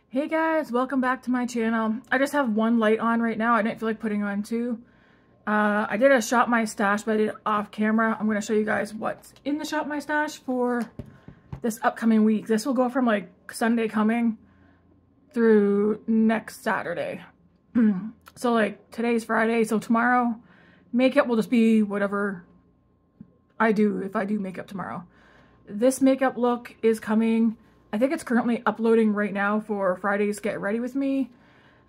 Hey guys, welcome back to my channel. I just have one light on right now. I didn't feel like putting on two. I did a Shop My Stash, but I did it off camera. I'm going to show you guys what's in the Shop My Stash for this upcoming week. This will go from like Sunday coming through next Saturday. So like today's Friday, so tomorrow makeup will just be whatever I do if I do makeup tomorrow. This makeup look is coming. I think it's currently uploading right now for Friday's Get Ready With Me.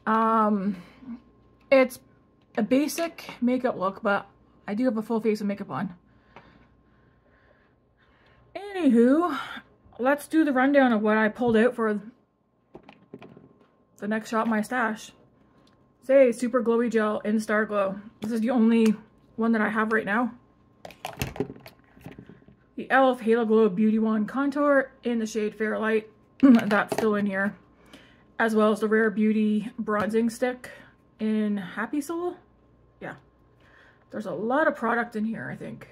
It's a basic makeup look, but I do have a full face of makeup on. Anywho, let's do the rundown of what I pulled out for the next Shop My Stash. Say Super Glowy Gel in Star Glow. This is the only one that I have right now. The e.l.f. Halo Glow Beauty Wand Contour in the shade Fair Light. That's still in here. As well as the Rare Beauty Bronzing Stick in Happy Soul. Yeah. There's a lot of product in here, I think.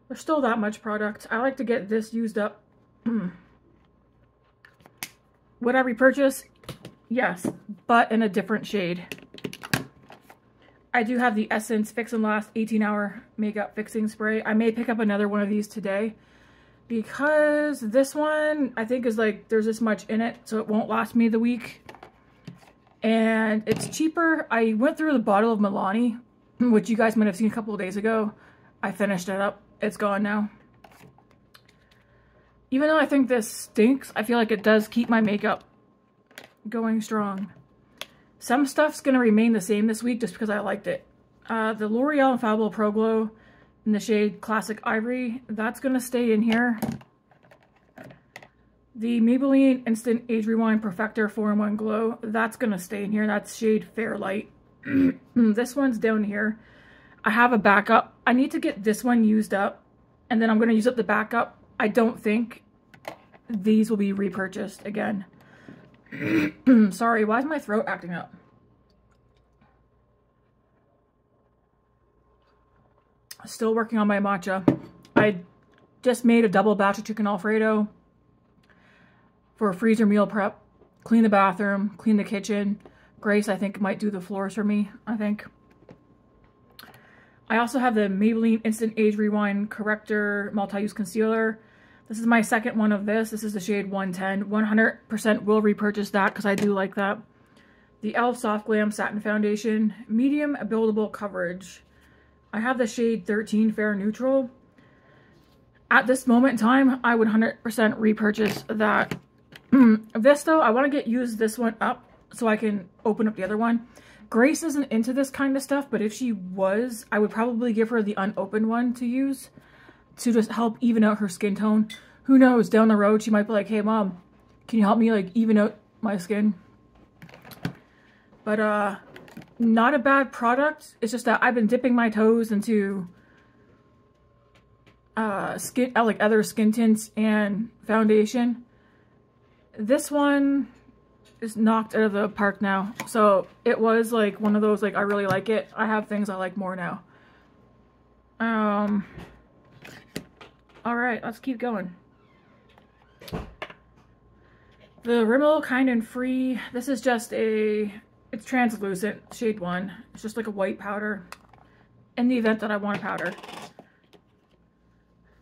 There's still that much product. I like to get this used up. Would I repurchase? Yes, but in a different shade. I do have the Essence Fix and Last 18-hour makeup fixing spray. I may pick up another one of these today because this one I think is like there's this much in it, so it won't last me the week. And it's cheaper. I went through the bottle of Milani, which you guys might have seen a couple of days ago. I finished it up. It's gone now. Even though I think this stinks, I feel like it does keep my makeup going strong. Some stuff's going to remain the same this week just because I liked it. The L'Oreal Infallible Pro Glow in the shade Classic Ivory, that's going to stay in here. The Maybelline Instant Age Rewind Perfector 4-in-1 Glow, that's going to stay in here. That's shade Fair Light. This one's down here. I have a backup. I need to get this one used up, and then I'm going to use up the backup. I don't think these will be repurchased again. Sorry, why is my throat acting up? Still working on my matcha. I just made a double batch of chicken Alfredo for a freezer meal prep. Clean the bathroom, clean the kitchen. Grace, I think, might do the floors for me, I think. I also have the Maybelline Instant Age Rewind Corrector Multi-Use Concealer. This is my second one of this. This is the shade 110. 100% will repurchase that because I do like that. The e.l.f. Soft Glam Satin Foundation. Medium Buildable Coverage. I have the shade 13 Fair Neutral. At this moment in time, I would 100% repurchase that. This though, I want to use this one up so I can open up the other one. Grace isn't into this kind of stuff, but if she was, I would probably give her the unopened one to use to just help even out her skin tone. Who knows, down the road she might be like, hey mom, can you help me like even out my skin? But not a bad product. It's just that I've been dipping my toes into like other skin tints and foundation. This one is knocked out of the park now. So it was like one of those like I really like it. I have things I like more now. Alright, let's keep going. The Rimmel Kind and Free. This is just it's translucent, shade 1. It's just like a white powder in the event that I want a powder.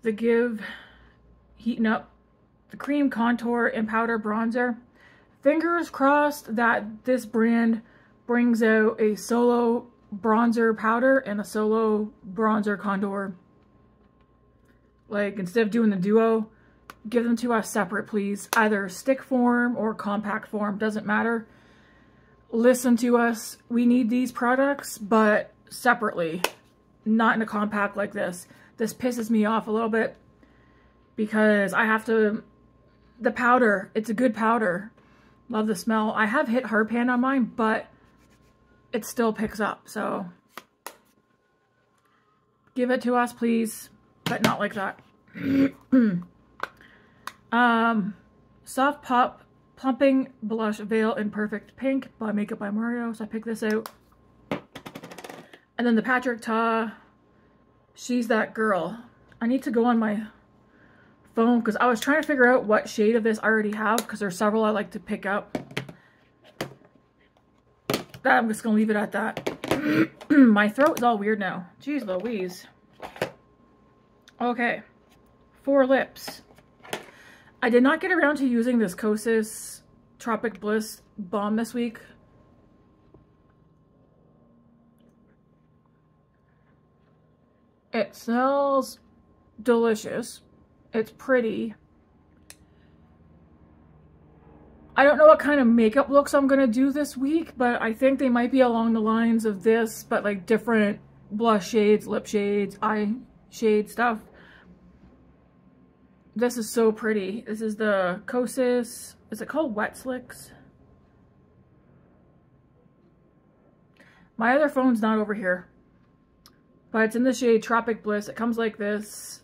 The Give Heating Up, the Cream Contour and Powder Bronzer. Fingers crossed that this brand brings out a solo bronzer powder and a solo bronzer contour. Like, instead of doing the duo, give them to us separate, please. Either stick form or compact form, doesn't matter. Listen to us. We need these products, but separately. Not in a compact like this. This pisses me off a little bit because I have to... The powder, it's a good powder. Love the smell. I have hit hard pan on mine, but it still picks up, so... Give it to us, please. But not like that. Soft Pop Plumping Blush Veil in Perfect Pink by Makeup by Mario. So I picked this out. And then the Patrick Ta She's That Girl. I need to go on my phone because I was trying to figure out what shade of this I already have because there's several I like to pick up. That I'm just going to leave it at that. My throat is all weird now. Jeez Louise. Okay. For lips. I did not get around to using this Kosas Tropic Bliss balm this week. It smells delicious. It's pretty. I don't know what kind of makeup looks I'm going to do this week, but I think they might be along the lines of this, but like different blush shades, lip shades, eye shade stuff. This is so pretty. This is the Kosas, is it called Wet Slicks? My other phone's not over here, but it's in the shade Tropic Bliss. It comes like this.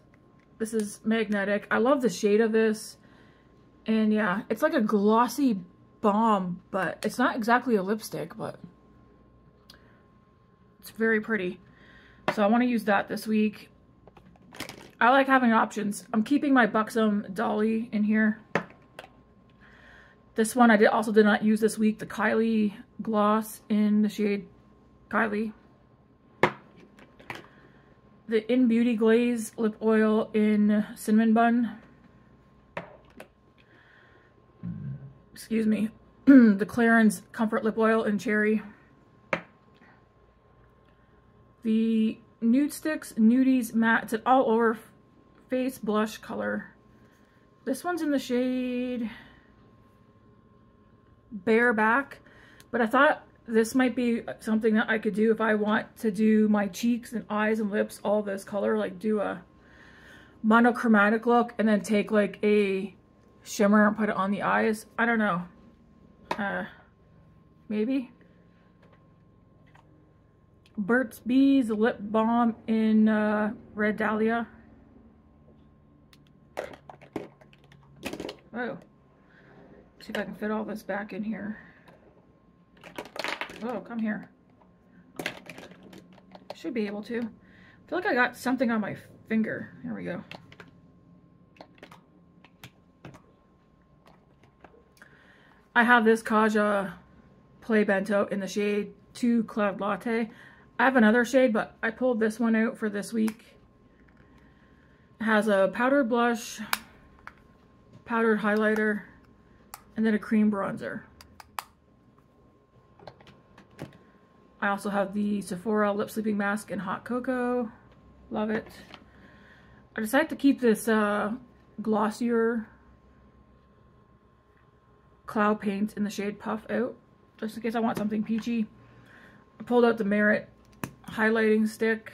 This is magnetic. I love the shade of this. And yeah, it's like a glossy balm, but it's not exactly a lipstick, but it's very pretty. So I want to use that this week. I like having options. I'm keeping my Buxom Dolly in here. This one I also did not use this week, the Kylie gloss in the shade Kylie. The In Beauty Glaze lip oil in Cinnamon Bun. Excuse me. The Clarins Comfort Lip Oil in Cherry. The Nude Sticks Nudies Matte. It's an all over face blush color. This one's in the shade Bareback, but I thought this might be something that I could do if I want to do my cheeks and eyes and lips all this color, like do a monochromatic look and then take like a shimmer and put it on the eyes. I don't know. Maybe. Burt's Bees lip balm in Red Dahlia. Oh. See if I can fit all this back in here. Oh, come here. Should be able to. I feel like I got something on my finger. Here we go. I have this Kaja Play Bento in the shade 2 Cloud Latte. I have another shade, but I pulled this one out for this week. It has a powdered blush, powdered highlighter, and then a cream bronzer. I also have the Sephora Lip Sleeping Mask in Hot Cocoa. Love it. I decided to keep this glossier cloud paint in the shade Puff out, just in case I want something peachy. I pulled out the Merit highlighting stick.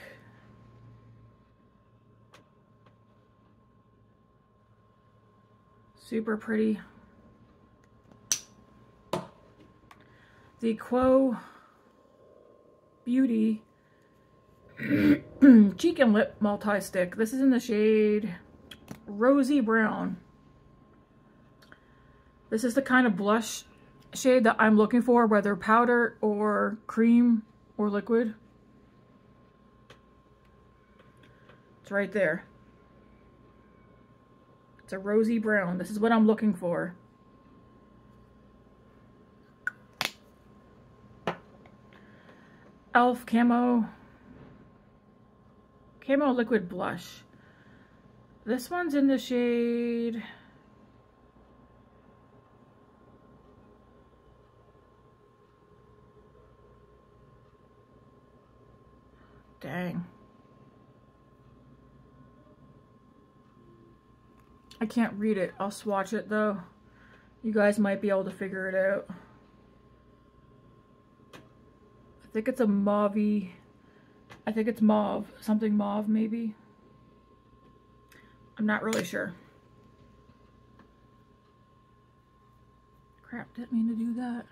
Super pretty. The Quo Beauty Cheek and Lip Multi-Stick. This is in the shade Rosy Brown. This is the kind of blush shade that I'm looking for, whether powder or cream or liquid. It's right there. It's a rosy brown. This is what I'm looking for. e.l.f. Camo Liquid Blush. This one's in the shade dang. I can't read it. I'll swatch it though. You guys might be able to figure it out. I think it's a mauve-y. I think it's mauve. Something mauve maybe. I'm not really sure. Crap, didn't mean to do that.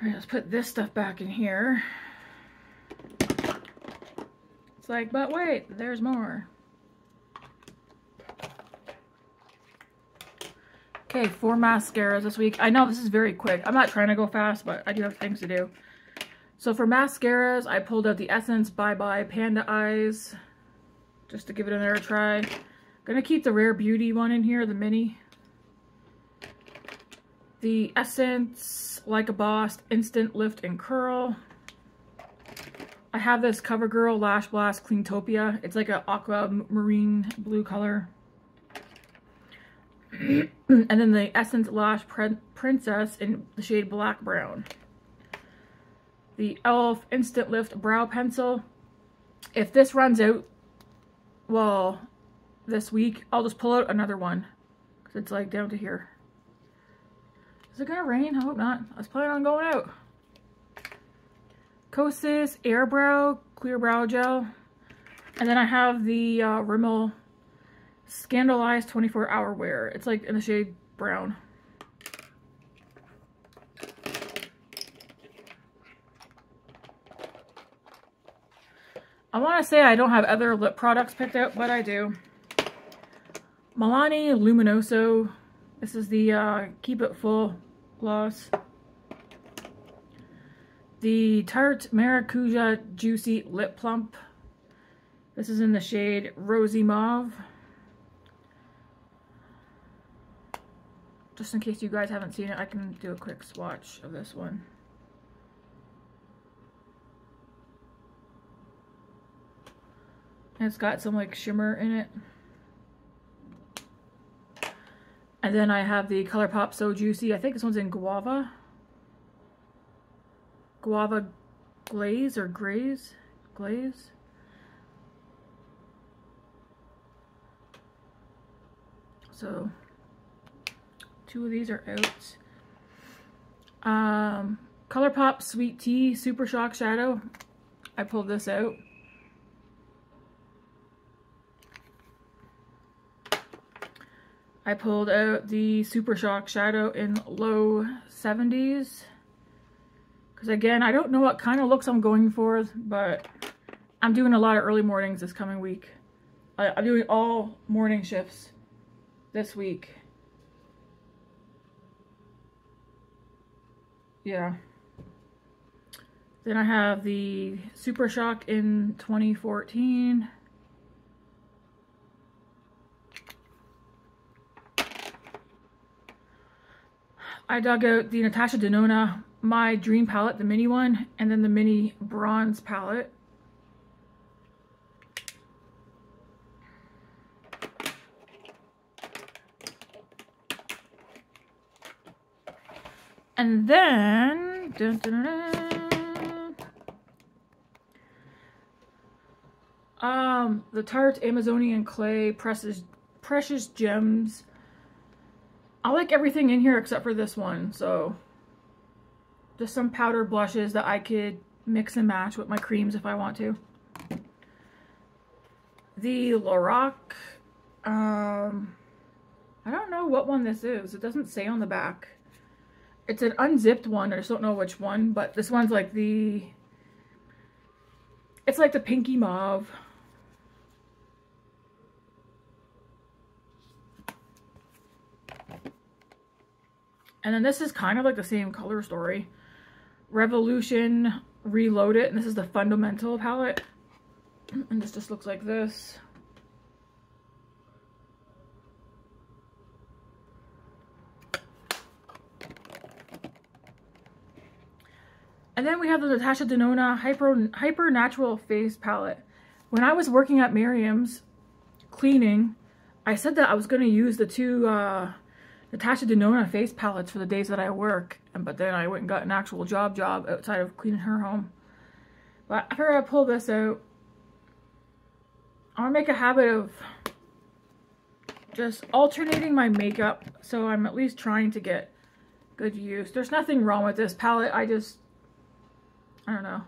Alright, let's put this stuff back in here. It's like, but wait, there's more. Okay, 4 mascaras this week. I know this is very quick. I'm not trying to go fast, but I do have things to do. So for mascaras, I pulled out the Essence Bye Bye Panda Eyes, just to give it another try. Gonna keep the Rare Beauty one in here, the mini. The Essence Like a Boss Instant Lift and Curl. I have this CoverGirl Lash Blast Cleantopia. It's like an aquamarine blue color. And then the Essence Lash Princess in the shade Black Brown. The e.l.f. Instant Lift Brow Pencil. If this runs out, well, this week, I'll just pull out another one. Because it's like down to here. Is it gonna rain? I hope not. I was planning on going out. Kosas Air Brow Clear Brow Gel. And then I have the Rimmel Scandalized 24-Hour Wear. It's like in the shade brown. I want to say I don't have other lip products picked out, but I do. Milani Luminoso. This is the Keep It Full gloss. The Tarte Maracuja Juicy Lip Plump. This is in the shade Rosy Mauve. Just in case you guys haven't seen it, I can do a quick swatch of this one. And it's got some like shimmer in it. And then I have the ColourPop So Juicy. I think this one's in Guava. Guava Glaze or Glaze? Glaze? So, 2 of these are out. ColourPop Sweet Tea Super Shock Shadow. I pulled this out. I pulled out the Super Shock Shadow in low 70s. Because again, I don't know what kind of looks I'm going for, but I'm doing a lot of early mornings this coming week. I'm doing all morning shifts this week. Yeah. Then I have the Super Shock in 2014. I dug out the Natasha Denona My Dream palette, the mini one, and then the mini bronze palette. And then dun, dun, dun, dun. The Tarte Amazonian Clay Precious Gems. I like everything in here except for this one, so just some powder blushes that I could mix and match with my creams if I want to. The Lorac, I don't know what one this is. It doesn't say on the back. It's an unzipped one. I just don't know which one, but this one's like it's like the pinky mauve. And then this is kind of like the same color story. Revolution Reloaded, and this is the Fundamental palette. And this just looks like this. And then we have the Natasha Denona Hyper Natural Face Palette. When I was working at Miriam's cleaning, I said that I was going to use the 2 Natasha Denona face palettes for the days that I work, but then I went and got an actual job outside of cleaning her home. But I figured I'd pull this out. I want to make a habit of just alternating my makeup, so I'm at least trying to get good use. There's nothing wrong with this palette, I don't know.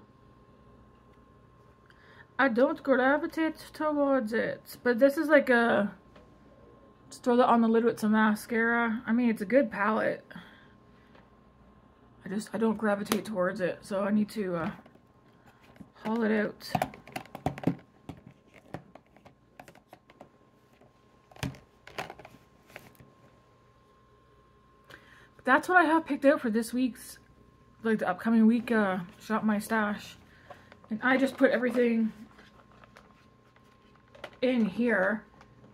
I don't gravitate towards it, but this is like a, just throw that on the lid with some mascara. I mean, it's a good palette. I don't gravitate towards it, so I need to haul it out. that's what I have picked out for this week's, like the upcoming week, Shop My Stash. And I just put everything in here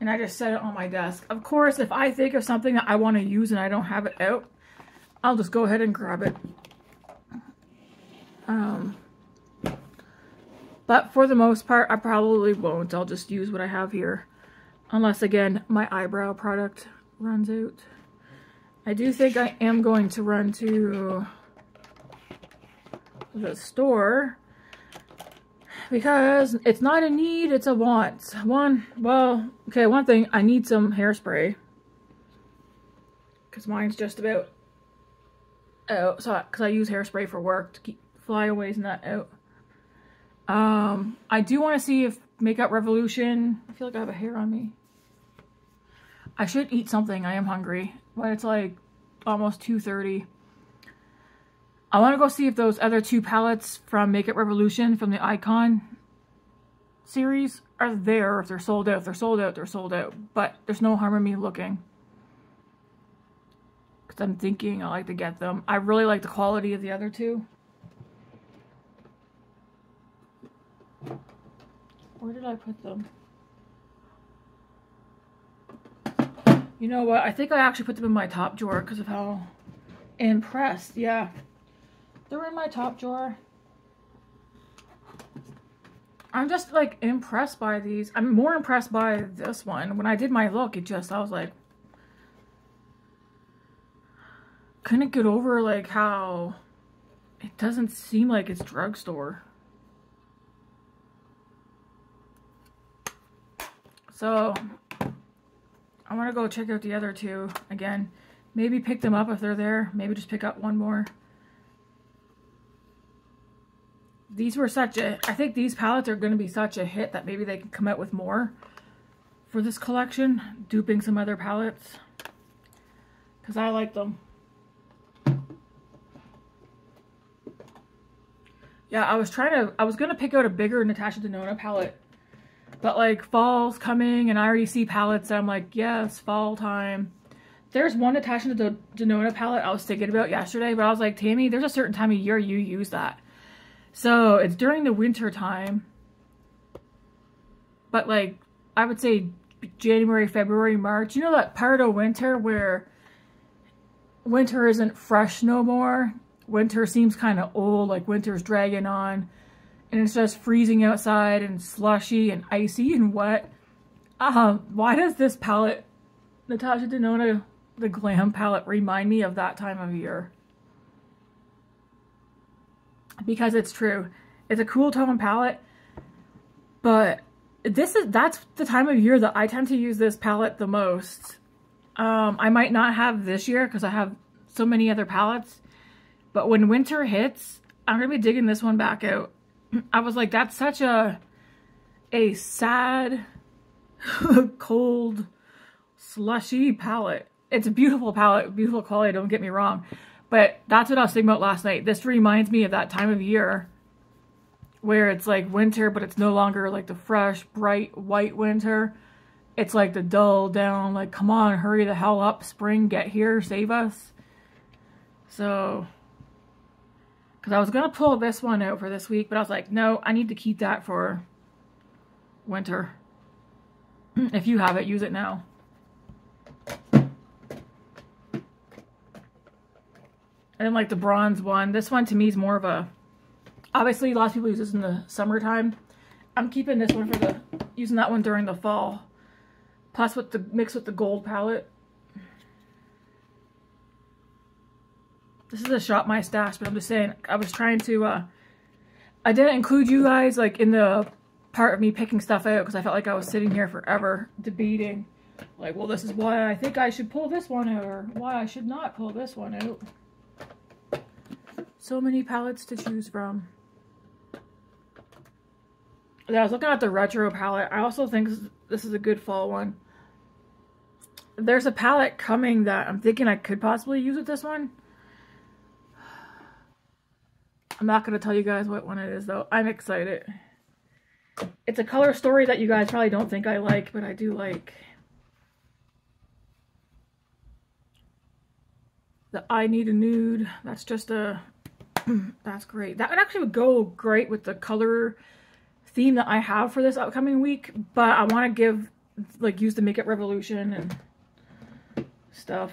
and I just set it on my desk. Of course, if I think of something that I want to use and I don't have it out, I'll just go ahead and grab it. But for the most part, I probably won't. I'll just use what I have here. Unless, again, my eyebrow product runs out. I do think I am going to run to the store because it's not a need, it's a want. One thing, I need some hairspray because mine's just about out. So, because I use hairspray for work to keep flyaways and that out. I do want to see if Makeup Revolution, I feel like I have a hair on me. I should eat something, I am hungry, but it's like almost 2:30. I want to go see if those other two palettes from Makeup Revolution from the Icon series are there, if they're sold out. If they're sold out, they're sold out, but there's no harm in me looking. Because I'm thinking I like to get them. I really like the quality of the other two. Where did I put them? You know what? I think I actually put them in my top drawer because of how impressed. Yeah. They're in my top drawer. I'm just like impressed by these. I'm more impressed by this one. When I did my look, I was like, couldn't get over like how it doesn't seem like it's drugstore. So I want to go check out the other two again. Maybe pick them up if they're there. Maybe just pick up one more. These were I think these palettes are going to be such a hit that maybe they can come out with more for this collection, duping some other palettes. Because I like them. Yeah, I was going to pick out a bigger Natasha Denona palette. But like fall's coming and I already see palettes. I'm like, yes, fall time. There's one Natasha Denona palette I was thinking about yesterday, but I was like, Tammy, there's a certain time of year you use that. So it's during the winter time. But like, I would say January, February, March. You know that part of winter where winter isn't fresh no more? Winter seems kind of old, like winter's dragging on. And it's just freezing outside and slushy and icy and wet. Why does this palette, Natasha Denona, the Glam palette, remind me of that time of year? Because it's true. It's a cool tone palette. But that's the time of year that I tend to use this palette the most. I might not have this year because I have so many other palettes. But when winter hits, I'm going to be digging this one back out. I was like, that's such a sad, cold, slushy palette. It's a beautiful palette, beautiful quality, don't get me wrong. But that's what I was thinking about last night. This reminds me of that time of year where it's like winter, but it's no longer like the fresh, bright, white winter. It's like the dull down, like, come on, hurry the hell up, spring, get here, save us. So, because I was going to pull this one out for this week, but I was like, no, I need to keep that for winter. If you have it, use it now. And then like the bronze one, this one to me is more of a, obviously lots of people use this in the summertime. I'm keeping this one for using that one during the fall. Plus with the mix with the gold palette. This is a Shop My Stash, but I'm just saying, I was trying to, I didn't include you guys like in the part of me picking stuff out because I felt like I was sitting here forever debating. Like, well, this is why I think I should pull this one out or why I should not pull this one out. So many palettes to choose from. Yeah, I was looking at the retro palette. I also think this is a good fall one. There's a palette coming that I'm thinking I could possibly use with this one. I'm not going to tell you guys what one it is though. I'm excited. It's a color story that you guys probably don't think I like, but I do like. The I Need a Nude. That's just a, that's great. That actually would go great with the color theme that I have for this upcoming week, but I want to give, like, use the Makeup Revolution and stuff.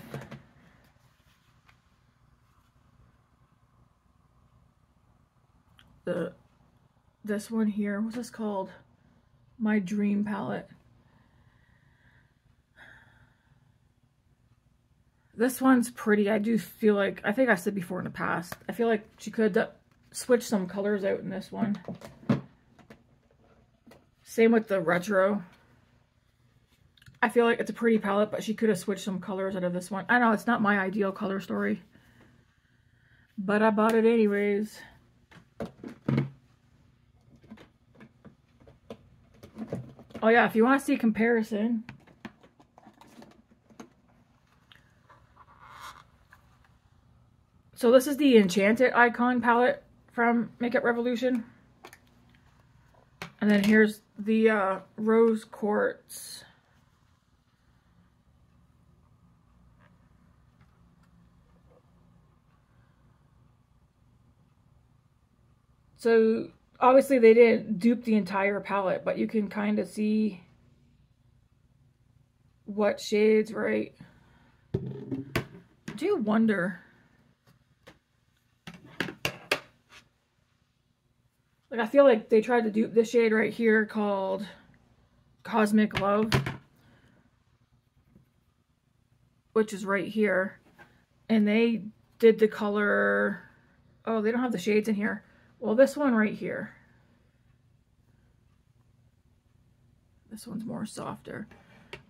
This one here, what's this called? My Dream palette. This one's pretty. I do feel like, I think I said before in the past, I feel like she could switch some colors out in this one. Same with the retro. I feel like it's a pretty palette, but she could have switched some colors out of this one. I know it's not my ideal color story, but I bought it anyways. Oh yeah, if you want to see a comparison. So this is the Enchanted Icon palette from Makeup Revolution. And then here's the Rose Quartz. So obviously they didn't dupe the entire palette, but you can kind of see what shades, right? I do wonder. Like, I feel like they tried to dupe this shade right here called Cosmic Love, which is right here. And they did the color, oh, they don't have the shades in here. Well, this one right here. This one's more softer.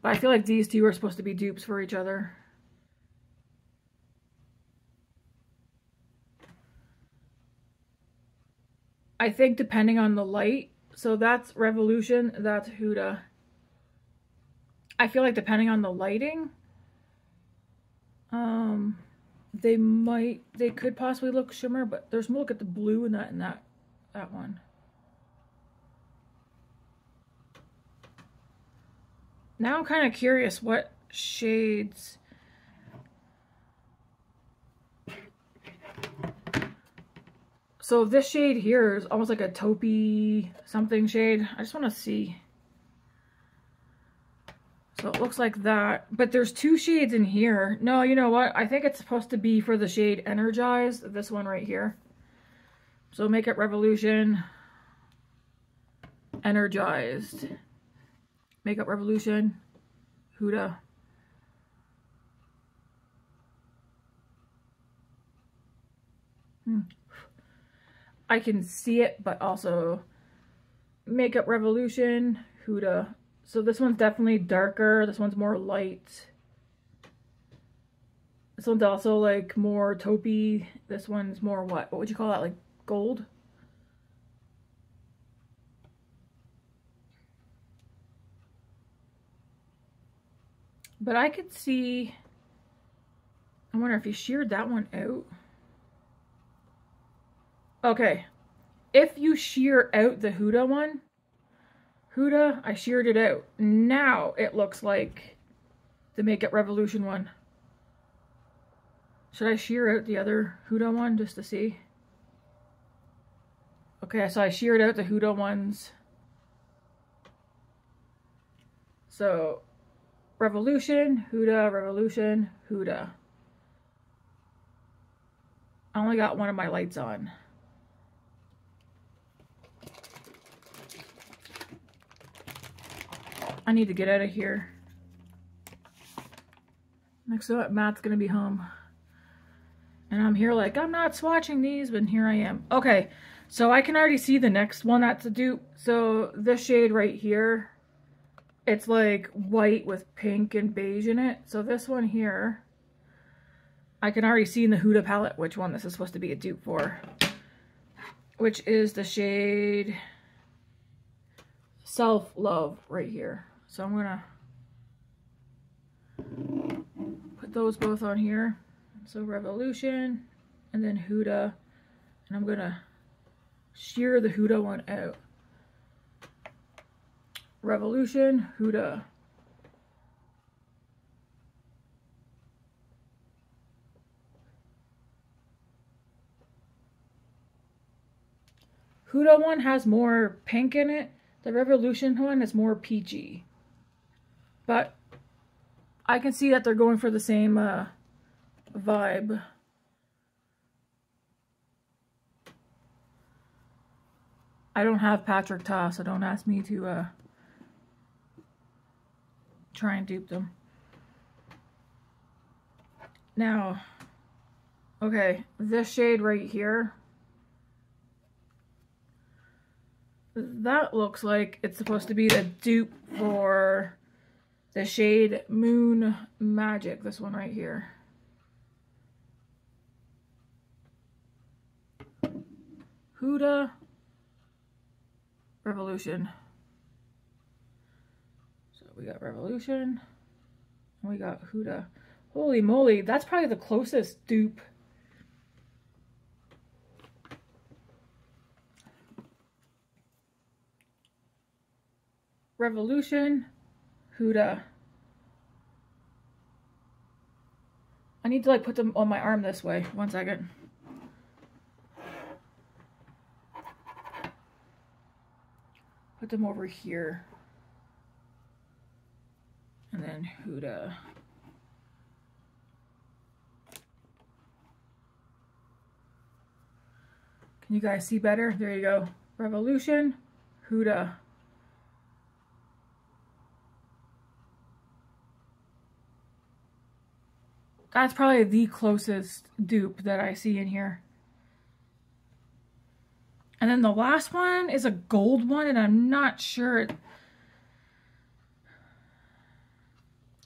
But I feel like these two are supposed to be dupes for each other. I think depending on the light. So that's Revolution, that's Huda. I feel like depending on the lighting, they could possibly look shimmer, but there's more, look at the blue in that one. Now I'm kind of curious what shades. So this shade here is almost like a taupey something shade. I just want to see. So it looks like that, but there's two shades in here. No, you know what? I think it's supposed to be for the shade Energized, this one right here. So Makeup Revolution, Energized. Makeup Revolution, Huda. I can see it, but also Makeup Revolution, Huda. So this one's definitely darker. This one's more light. This one's also like more taupey. This one's more what? What would you call that? Like gold? But I could see, I wonder if you sheared that one out. Okay, if you shear out the Huda one, Huda, I sheared it out. Now it looks like the Makeup Revolution one. Should I shear out the other Huda one just to see? Okay, so I sheared out the Huda ones. So, Revolution, Huda, Revolution, Huda. I only got one of my lights on. I need to get out of here. Next up, Matt's gonna be home. And I'm here like, I'm not swatching these, but here I am. Okay, so I can already see the next one that's a dupe. So this shade right here, it's like white with pink and beige in it. So this one here, I can already see in the Huda palette which one this is supposed to be a dupe for. Which is the shade Self Love right here. So I'm gonna put those both on here. So Revolution and then Huda, and I'm gonna shear the Huda one out. Revolution, Huda. Huda one has more pink in it. The Revolution one is more peachy. But I can see that they're going for the same vibe. I don't have Patrick Ta, so don't ask me to try and dupe them. Now, okay, this shade right here, that looks like it's supposed to be the dupe for the shade Moon Magic, this one right here. Huda Revolution. So we got Revolution, and we got Huda. Holy moly, that's probably the closest dupe. Revolution, Huda. I need to like put them on my arm this way. 1 second. Put them over here. And then Huda. Can you guys see better? There you go. Revolution, Huda. That's probably the closest dupe that I see in here. And then the last one is a gold one, and I'm not sure.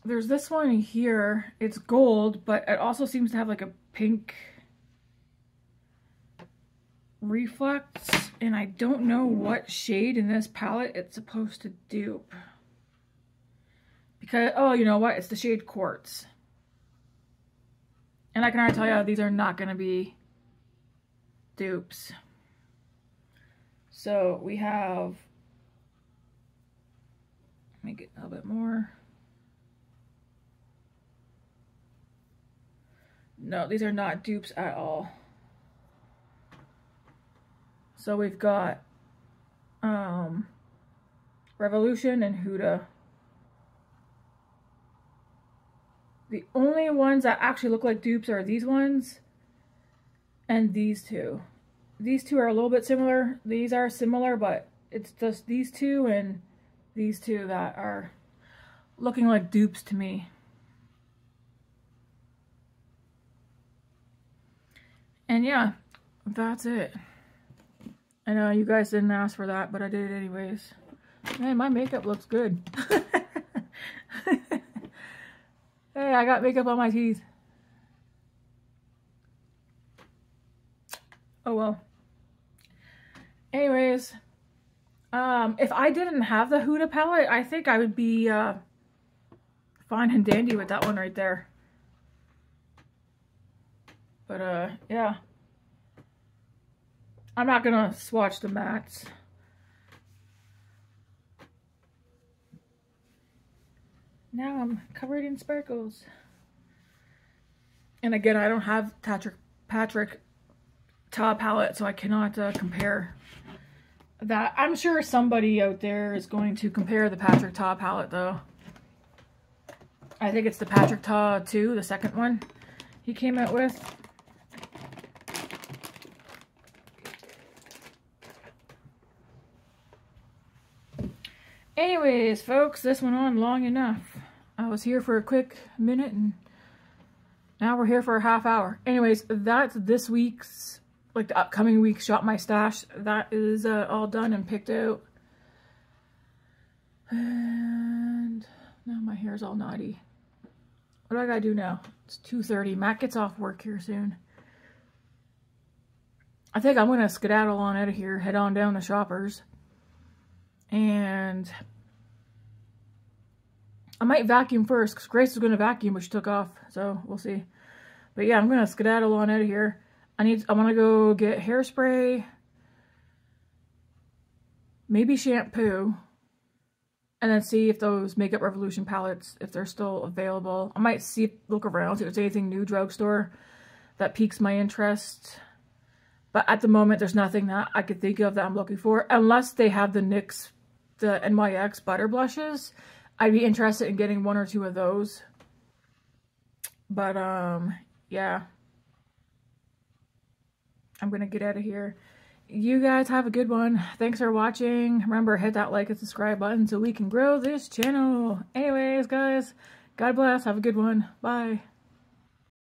There's this one here. It's gold, but it also seems to have like a pink reflex, and I don't know what shade in this palette it's supposed to dupe. Because, oh, you know what? It's the shade Quartz. And I can already tell you, these are not going to be dupes. So we have, let me get a little bit more. No, these are not dupes at all. So we've got Revolution and Huda. The only ones that actually look like dupes are these ones and these two. These two are a little bit similar. These are similar, but it's just these two and these two that are looking like dupes to me. And yeah, that's it. I know you guys didn't ask for that, but I did it anyways. Man, my makeup looks good. Hey, I got makeup on my teeth. Oh well. Anyways, if I didn't have the Huda palette, I think I would be fine and dandy with that one right there. But yeah. I'm not gonna swatch the mattes. Now I'm covered in sparkles. And again, I don't have Patrick Ta palette, so I cannot compare that. I'm sure somebody out there is going to compare the Patrick Ta palette, though. I think it's the Patrick Ta 2, the second one he came out with. Anyways, folks, this went on long enough. I was here for a quick minute, and now we're here for a half hour. Anyways, that's this week's, like the upcoming week's Shop My Stash. That is all done and picked out. And now my hair's all knotty. What do I gotta do now? It's 2:30. Matt gets off work here soon. I think I'm gonna skedaddle on out of here, head on down to Shoppers. And I might vacuum first, because Grace was going to vacuum, but she took off, so we'll see. But yeah, I'm going to skedaddle on out of here. I want to go get hairspray, maybe shampoo, and then see if those Makeup Revolution palettes, if they're still available. I might look around, see if there's anything new drugstore that piques my interest. But at the moment, there's nothing that I could think of that I'm looking for. Unless they have the NYX, the NYX Butter Blushes. I'd be interested in getting 1 or 2 of those. But, yeah. I'm going to get out of here. You guys have a good one. Thanks for watching. Remember, hit that like and subscribe button so we can grow this channel. Anyways, guys, God bless. Have a good one. Bye.